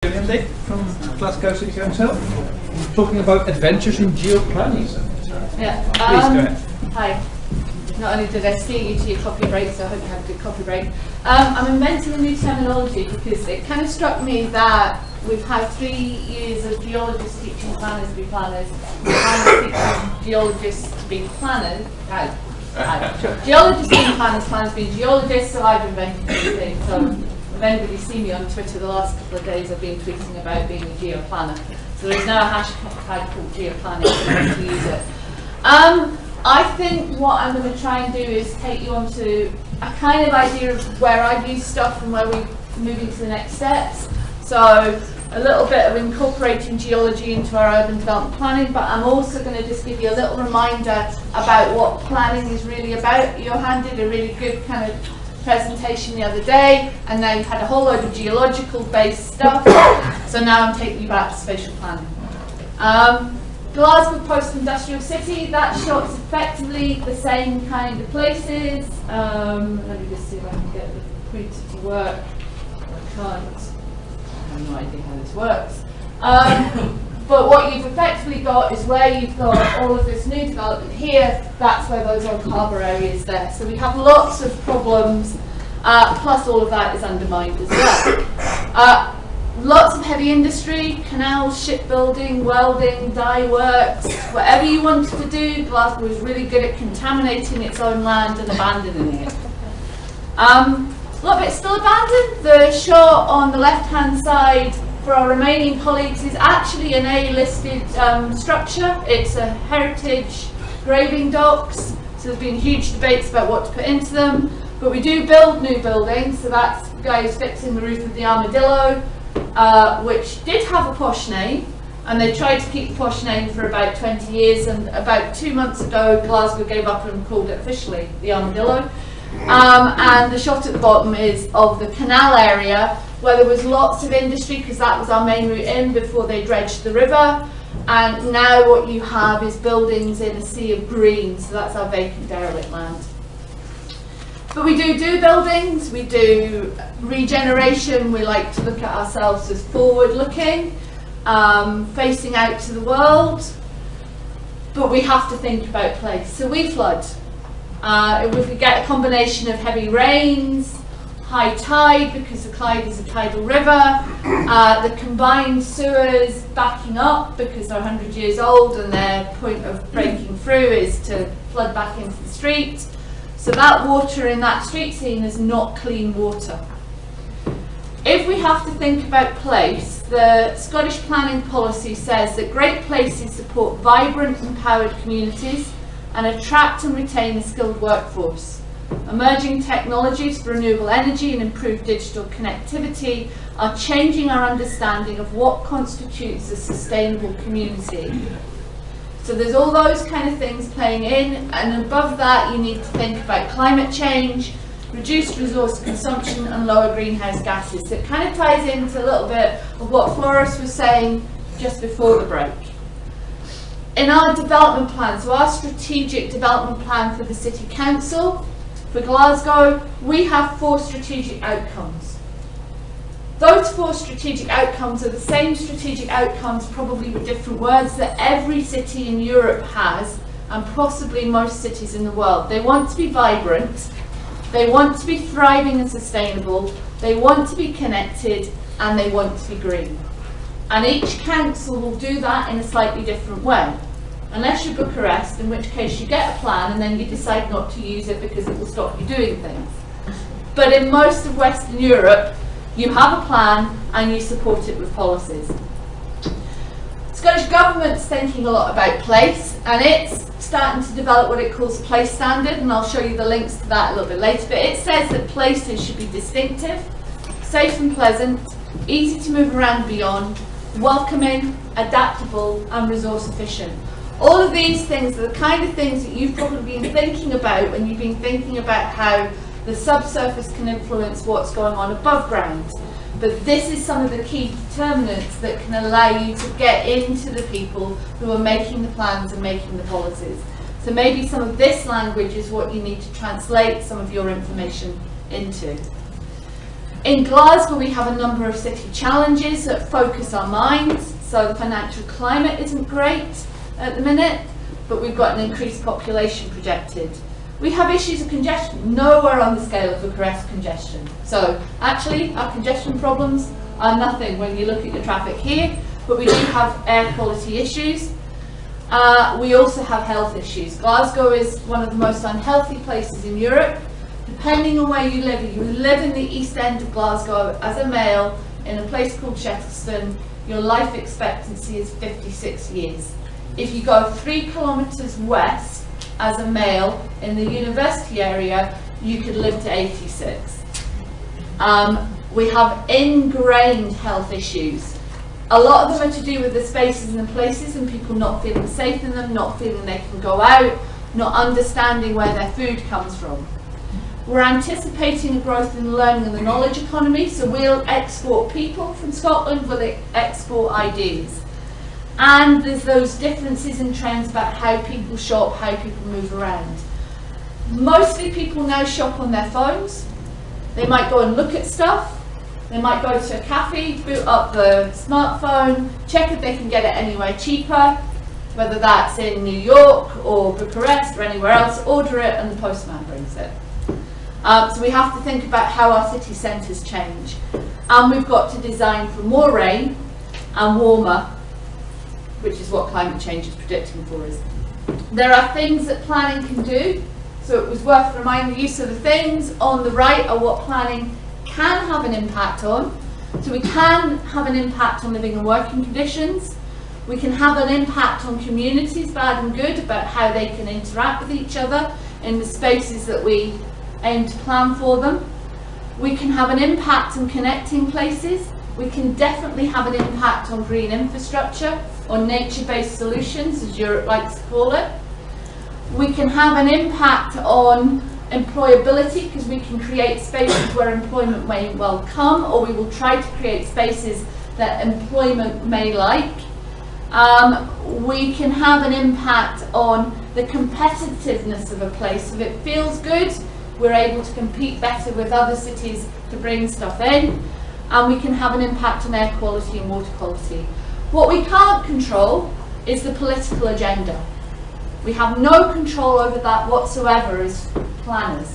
Gillian Dick from Glasgow City Council, talking about adventures in geoplanning. Yeah. Please go ahead. Hi. Not only did I steer you to your coffee break, so I hope you had a good coffee break. I'm inventing a new terminology because it kind of struck me that we've had 3 years of geologists teaching planners to be planners, planners teaching geologists to be planners. Geologists being planners, planners being geologists, so I've invented new things. So if anybody's seen me on Twitter the last couple of days, I've been tweeting about being a geoplanner. So there's now a hashtag called geoplanning, if you want to use it. I think what I'm going to try and do is take you on to a kind of idea of where I view stuff and where we're moving to the next steps. So a little bit of incorporating geology into our urban development planning, but I'm also going to just give you a little reminder about what planning is really about. Johan did a really good kind of presentation the other day, and now you've had a whole load of geological based stuff. So now I'm taking you back to spatial planning. Glasgow post-industrial city, that shot's effectively the same kind of places. Let me just see if I can get the pointer to work. I can't. I have no idea how this works. But what you've effectively got is where you've got all of this new development here, that's where those old harbour areas there. So we have lots of problems, plus all of that is undermined as well. Lots of heavy industry, canals, shipbuilding, welding, dye works, whatever you wanted to do. Glasgow was really good at contaminating its own land and abandoning it. A lot of it's still abandoned. The shot on the left-hand side for our remaining colleagues is actually an A-listed structure. It's a heritage graving docks, so there's been huge debates about what to put into them. But we do build new buildings, so that's the guy who's fixing the roof of the Armadillo, which did have a posh name, and they tried to keep the posh name for about 20 years, and about 2 months ago Glasgow gave up and called it officially the Armadillo. And the shot at the bottom is of the canal area where there was lots of industry because that was our main route in before they dredged the river, and now what you have is buildings in a sea of green, so that's our vacant derelict land. But we do buildings, we do regeneration, we like to look at ourselves as forward-looking, facing out to the world, but we have to think about place. So we flood. If we get a combination of heavy rains, high tide, because the Clyde is a tidal river, the combined sewers backing up because they're 100 years old and their point of breaking through is to flood back into the street. So that water in that street scene is not clean water. If we have to think about place, the Scottish planning policy says that great places support vibrant, empowered communities and attract and retain a skilled workforce. Emerging technologies for renewable energy and improved digital connectivity are changing our understanding of what constitutes a sustainable community. So there's all those kind of things playing in, and above that you need to think about climate change, reduced resource consumption and lower greenhouse gases. So it kind of ties into a little bit of what Floris was saying just before the break. In our development plan, so our strategic development plan for the City Council, for Glasgow, we have 4 strategic outcomes. Those 4 strategic outcomes are the same strategic outcomes, probably with different words, that every city in Europe has, and possibly most cities in the world. They want to be vibrant, they want to be thriving and sustainable, they want to be connected, and they want to be green. And each council will do that in a slightly different way. Unless you're Bucharest, in which case you get a plan and then you decide not to use it because it will stop you doing things. But in most of Western Europe, you have a plan and you support it with policies. Scottish Government's thinking a lot about place, and it's starting to develop what it calls a place standard, and I'll show you the links to that a little bit later. But it says that places should be distinctive, safe and pleasant, easy to move around beyond, welcoming, adaptable and resource efficient. All of these things are the kind of things that you've probably been thinking about when you've been thinking about how the subsurface can influence what's going on above ground. But this is some of the key determinants that can allow you to get into the people who are making the plans and making the policies. So maybe some of this language is what you need to translate some of your information into. In Glasgow, we have a number of city challenges that focus our minds. So the financial climate isn't great at the minute, but we've got an increased population projected. We have issues of congestion, nowhere on the scale of Bucharest congestion. So actually, our congestion problems are nothing when you look at the traffic here, but we do have air quality issues. We also have health issues. Glasgow is one of the most unhealthy places in Europe. Depending on where you live, if you live in the east end of Glasgow as a male in a place called Shettleston, your life expectancy is 56 years. If you go 3 kilometres west as a male in the university area, you could live to 86. We have ingrained health issues. A lot of them are to do with the spaces and the places and people not feeling safe in them, not feeling they can go out, not understanding where their food comes from. We're anticipating a growth in learning and the knowledge economy, so we'll export people from Scotland, we'll export ideas. And there's those differences in trends about how people shop, how people move around. Mostly people now shop on their phones. They might go and look at stuff. They might go to a cafe, boot up the smartphone, check if they can get it anywhere cheaper, whether that's in New York or Bucharest or anywhere else, order it and the postman brings it. So we have to think about how our city centres change. And we've got to design for more rain and warmer, which is what climate change is predicting for us. There are things that planning can do, so it was worth reminding you. So the things on the right are what planning can have an impact on. So we can have an impact on living and working conditions. We can have an impact on communities, bad and good, about how they can interact with each other in the spaces that we aim to plan for them. We can have an impact on connecting places. We can definitely have an impact on green infrastructure, on nature-based solutions, as Europe likes to call it. We can have an impact on employability, because we can create spaces where employment may well come, or we will try to create spaces that employment may like. We can have an impact on the competitiveness of a place. If it feels good, we're able to compete better with other cities to bring stuff in. And we can have an impact on air quality and water quality. What we can't control is the political agenda. We have no control over that whatsoever as planners.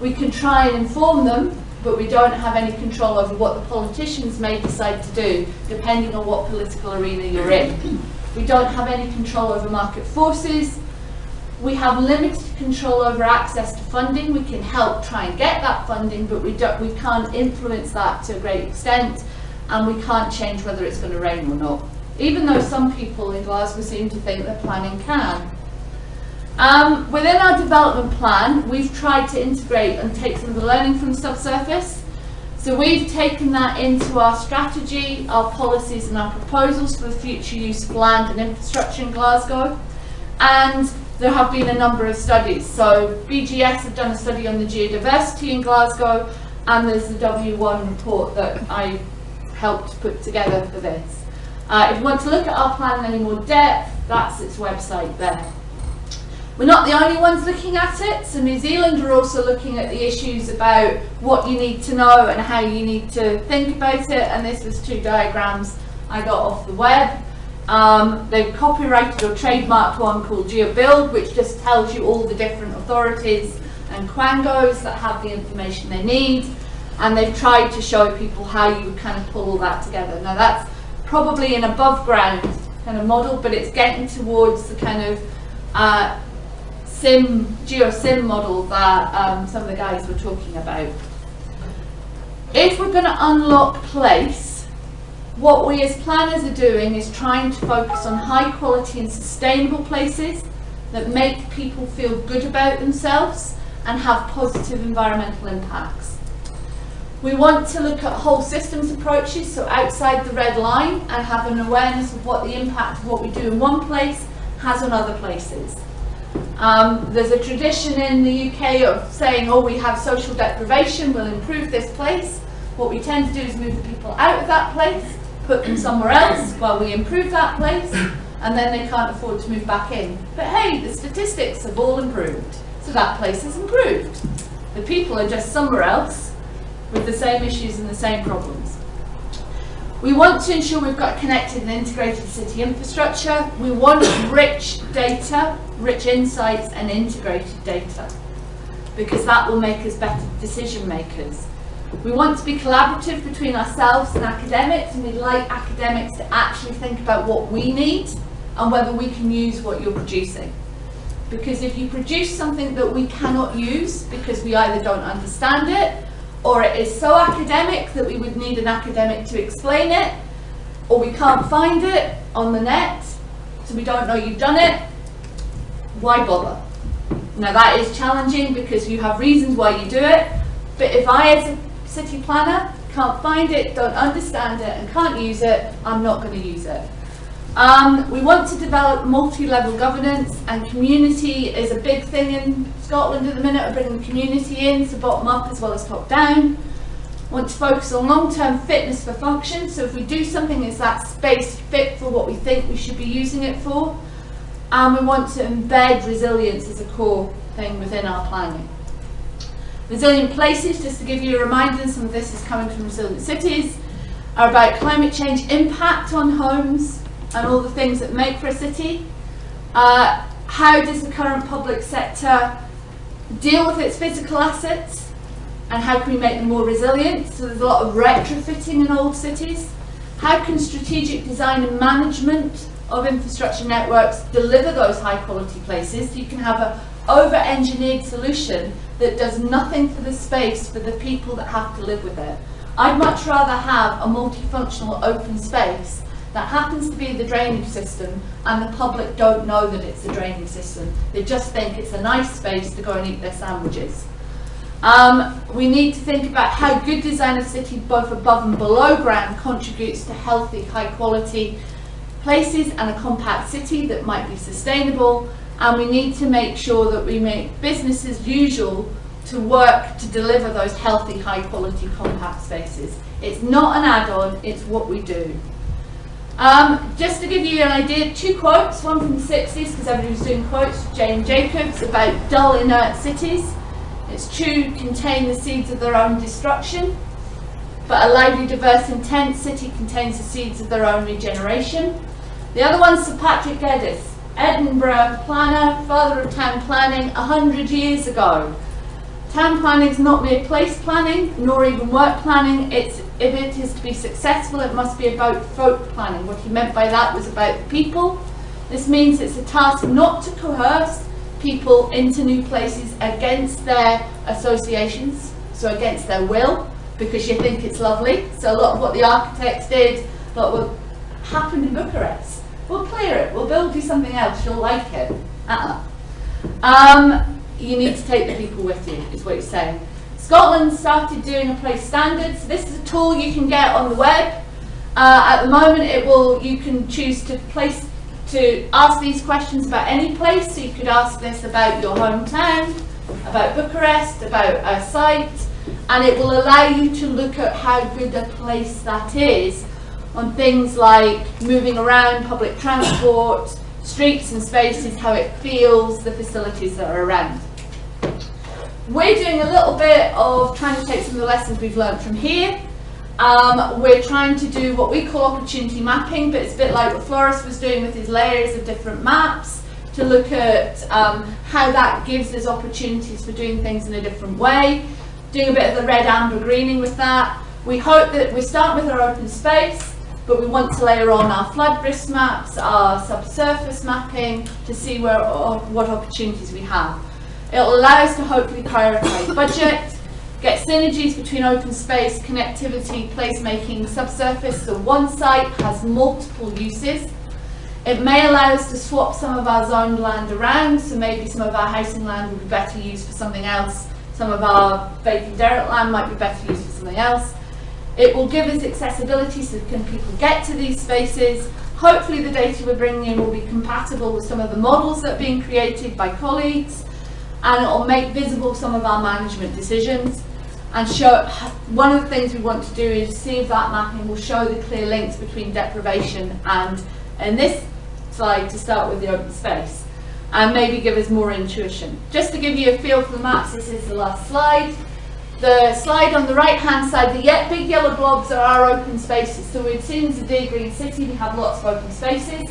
We can try and inform them, but we don't have any control over what the politicians may decide to do, depending on what political arena you're in. We don't have any control over market forces. We have limited control over access to funding. We can help try and get that funding, but we can't influence that to a great extent, and we can't change whether it's going to rain or not, even though some people in Glasgow seem to think that planning can. Within our development plan, we've tried to integrate and take some of the learning from Subsurface. So we've taken that into our strategy, our policies and our proposals for the future use of land and infrastructure in Glasgow. And there have been a number of studies. So BGS have done a study on the geodiversity in Glasgow, and there's the W1 report that I helped put together for this. If you want to look at our plan in any more depth, that's its website there. We're not the only ones looking at it. So New Zealand are also looking at the issues about what you need to know and how you need to think about it. And this was 2 diagrams I got off the web. They've copyrighted or trademarked one called GeoBuild, which just tells you all the different authorities and quangos that have the information they need. And they've tried to show people how you would kind of pull all that together. Now that's probably an above ground kind of model, but it's getting towards the kind of GeoSim model that some of the guys were talking about. If we're going to unlock place, what we as planners are doing is trying to focus on high quality and sustainable places that make people feel good about themselves and have positive environmental impacts. We want to look at whole systems approaches, so outside the red line, and have an awareness of what the impact of what we do in one place has on other places. There's a tradition in the UK of saying, oh, we have social deprivation, we'll improve this place. What we tend to do is move the people out of that place, put them somewhere else while we improve that place, and then they can't afford to move back in. But hey, the statistics have all improved, so that place has improved. The people are just somewhere else, with the same issues and the same problems. We want to ensure we've got connected and integrated city infrastructure. We want rich data, rich insights and integrated data, because that will make us better decision makers. We want to be collaborative between ourselves and academics, and we'd like academics to actually think about what we need and whether we can use what you're producing. Because if you produce something that we cannot use because we either don't understand it, or it is so academic that we would need an academic to explain it, or we can't find it on the net, so we don't know you've done it, why bother? Now that is challenging because you have reasons why you do it, but if I as a city planner can't find it, don't understand it and can't use it, I'm not going to use it. We want to develop multi-level governance, and community is a big thing in Scotland at the minute. We're bringing the community in, so bottom up as well as top down. Want to focus on long-term fitness for function, so if we do something, is that space fit for what we think we should be using it for? And we want to embed resilience as a core thing within our planning. Resilient places, just to give you a reminder, and some of this is coming from Resilient Cities, are about climate change impact on homes and all the things that make for a city. How does the current public sector deal with its physical assets, and how can we make them more resilient? So there's a lot of retrofitting in old cities. How can strategic design and management of infrastructure networks deliver those high quality places, so you can have an over-engineered solution that does nothing for the space for the people that have to live with it. I'd much rather have a multifunctional open space that happens to be the drainage system, and the public don't know that it's the drainage system. They just think it's a nice space to go and eat their sandwiches. We need to think about how good design of city, both above and below ground, contributes to healthy, high quality places and a compact city that might be sustainable. And we need to make sure that we make business as usual to work to deliver those healthy, high quality compact spaces. It's not an add-on, it's what we do. Just to give you an idea, two quotes, one from the 60s, because everybody was doing quotes, Jane Jacobs, about dull, inert cities. It's true, contain the seeds of their own destruction, but a lively, diverse, intense city contains the seeds of their own regeneration. The other one's Sir Patrick Geddes, Edinburgh planner, father of town planning, 100 years ago. Town planning is not mere place planning, nor even work planning. If it is to be successful, it must be about folk planning. What he meant by that was about the people. This means it's a task not to coerce people into new places against their associations, so against their will, because you think it's lovely. So a lot of what the architects did, a lot of what happened in Bucharest. We'll clear it, we'll build you something else, you'll like it. You need to take the people with you, is what he's saying. Scotland started doing a place standards. This is a tool you can get on the web. At the moment, you can choose to ask these questions about any place. So you could ask this about your hometown, about Bucharest, about a site, and it will allow you to look at how good a place that is on things like moving around, public transport, streets and spaces, how it feels, the facilities that are around. We're doing a little bit of trying to take some of the lessons we've learned from here. We're trying to do what we call opportunity mapping, but it's a bit like what Floris was doing with his layers of different maps, to look at how that gives us opportunities for doing things in a different way. Doing a bit of the red, amber, greening with that. We hope that we start with our open space, but we want to layer on our flood risk maps, our subsurface mapping, to see what opportunities we have. It'll allow us to hopefully prioritise budget, get synergies between open space, connectivity, placemaking, subsurface. So one site has multiple uses. It may allow us to swap some of our zoned land around, so maybe some of our housing land would be better used for something else, some of our vacant derelict land might be better used for something else. It will give us accessibility, so can people get to these spaces. Hopefully the data we're bringing in will be compatible with some of the models that are being created by colleagues, and it will make visible some of our management decisions, and show. One of the things we want to do is see if that mapping will show the clear links between deprivation and, in this slide, to start with, the open space, and maybe give us more intuition. Just to give you a feel for the maps, this is the last slide. The slide on the right hand side, the big yellow blobs are our open spaces. So we've seen as a Dear Green City, we have lots of open spaces.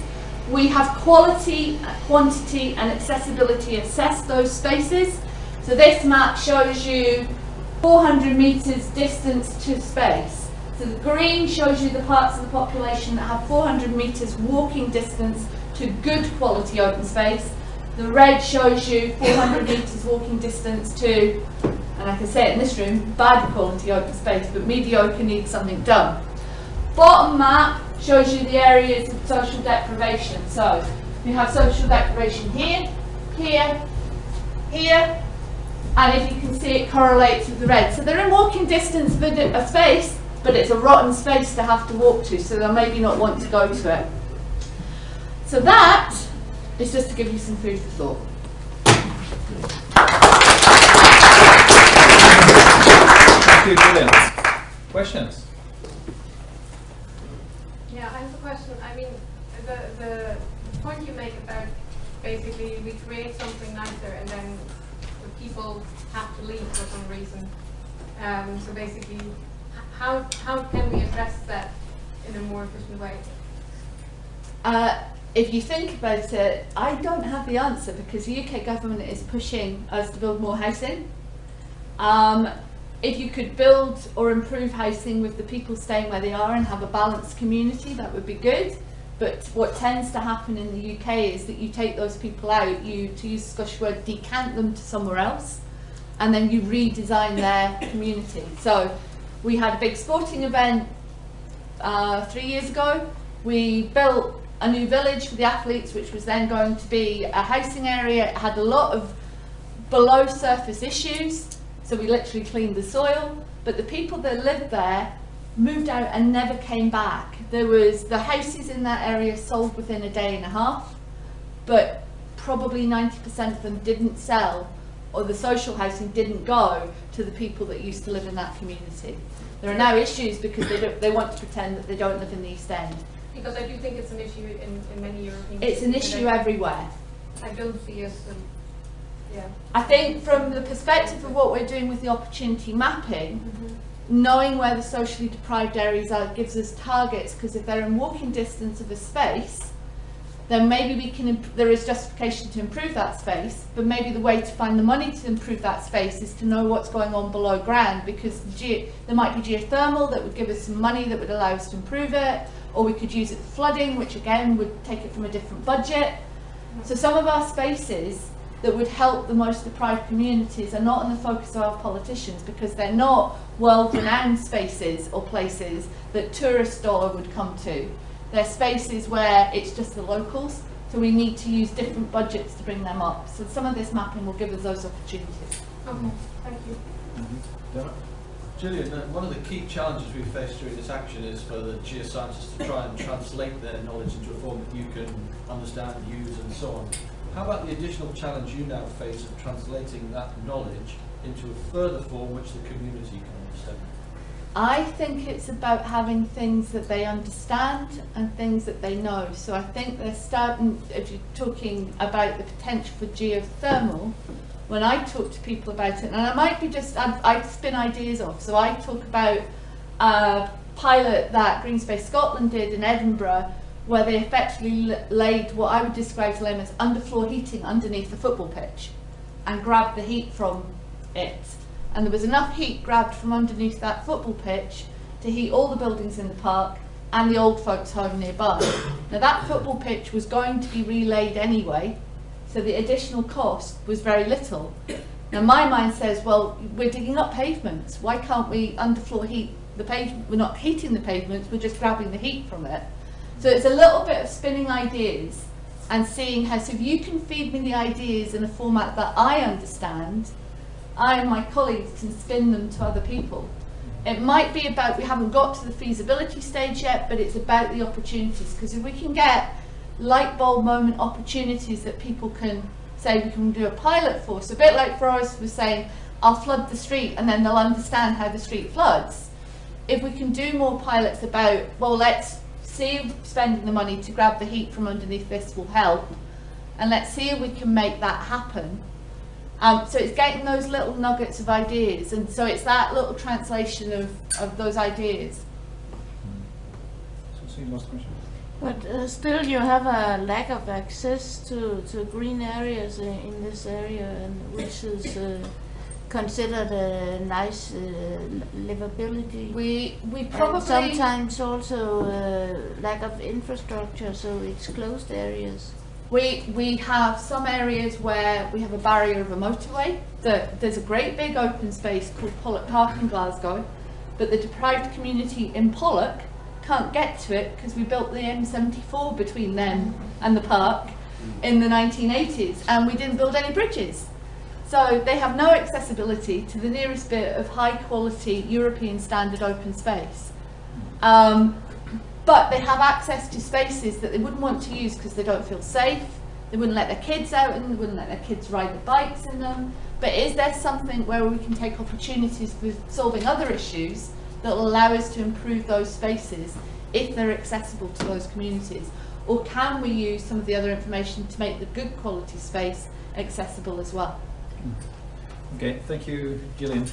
We have quality, quantity and accessibility assess those spaces. So this map shows you 400 metres distance to space. So the green shows you the parts of the population that have 400 metres walking distance to good quality open space. The red shows you 400 metres walking distance to, and I can say it in this room, bad quality open space, but mediocre needs something done. Bottom map shows you the areas of social deprivation. So we have social deprivation here, here, here, and if you can see it correlates with the red. So they're in walking distance of a space, but it's a rotten space to have to walk to, so they'll maybe not want to go to it. So that is just to give you some food for thought. Thank you, Gillian. Questions? Yeah, I have a question. I mean, the point you make about basically we create something nicer and then the people have to leave for some reason. So basically, how can we address that in a more efficient way? If you think about it, I don't have the answer because the UK government is pushing us to build more housing. If you could build or improve housing with the people staying where they are and have a balanced community, that would be good. But what tends to happen in the UK is that you take those people out, you, to use the Scottish word, decant them to somewhere else, and then you redesign their community. So we had a big sporting event 3 years ago. We built a new village for the athletes, which was then going to be a housing area. It had a lot of below surface issues. So we literally cleaned the soil, but the people that lived there moved out and never came back. The houses in that area sold within a day and a half, but probably 90% of them didn't sell, or the social housing didn't go to the people that used to live in that community. There are now issues because they want to pretend that they don't live in the East End. Because I do think it's an issue in many European It's an issue everywhere. I don't see us. Yeah. I think from the perspective of what we're doing with the opportunity mapping, knowing where the socially deprived areas are gives us targets, because if they're in walking distance of a space, then maybe we can there is justification to improve that space, but maybe the way to find the money to improve that space is to know what's going on below ground, because there might be geothermal that would give us some money that would allow us to improve it, or we could use it for flooding, which again would take it from a different budget. So some of our spaces that would help the most deprived communities are not in the focus of our politicians, because they're not world-renowned spaces or places that tourist dollar would come to. They're spaces where it's just the locals, so we need to use different budgets to bring them up. So some of this mapping will give us those opportunities. Okay, thank you. Gillian, one of the key challenges we face during this action is for the geoscientists to try and translate their knowledge into a form that you can understand, use and so on. How about the additional challenge you now face of translating that knowledge into a further form which the community can understand? I think it's about having things that they understand and things that they know. So I think they're starting, if you're talking about the potential for geothermal, when I talk to people about it, and I might be just, I spin ideas off. So I talk about a pilot that Green Space Scotland did in Edinburgh, where they effectively laid what I would describe to them as underfloor heating underneath the football pitch and grabbed the heat from it. And there was enough heat grabbed from underneath that football pitch to heat all the buildings in the park and the old folks' home nearby. Now that football pitch was going to be relayed anyway, so the additional cost was very little. Now my mind says, well, we're digging up pavements. Why can't we underfloor heat the pavement? We're not heating the pavements, we're just grabbing the heat from it. So it's a little bit of spinning ideas and seeing how, so if you can feed me the ideas in a format that I understand, I and my colleagues can spin them to other people. It might be about, we haven't got to the feasibility stage yet, but it's about the opportunities, because if we can get light bulb moment opportunities that people can say we can do a pilot for, so a bit like Forrest was saying, I'll flood the street and then they'll understand how the street floods. If we can do more pilots about, well, let's see if spending the money to grab the heat from underneath this will help, and let's see if we can make that happen, So it's getting those little nuggets of ideas, and so it's that little translation of those ideas. So, last question. But still you have a lack of access to green areas in this area, and which is considered a nice livability. We And probably sometimes also lack of infrastructure, so it's closed areas. we have some areas where we have a barrier of a motorway. There's a great big open space called Pollock Park in Glasgow, but the deprived community in Pollock can't get to it because we built the M74 between them and the park in the 1980s, and we didn't build any bridges. So they have no accessibility to the nearest bit of high quality European standard open space. But they have access to spaces that they wouldn't want to use because they don't feel safe. They wouldn't let their kids out and they wouldn't let their kids ride the bikes in them. But is there something where we can take opportunities for solving other issues that will allow us to improve those spaces if they're accessible to those communities? Or can we use some of the other information to make the good quality space accessible as well? Okay, thank you, Gillian.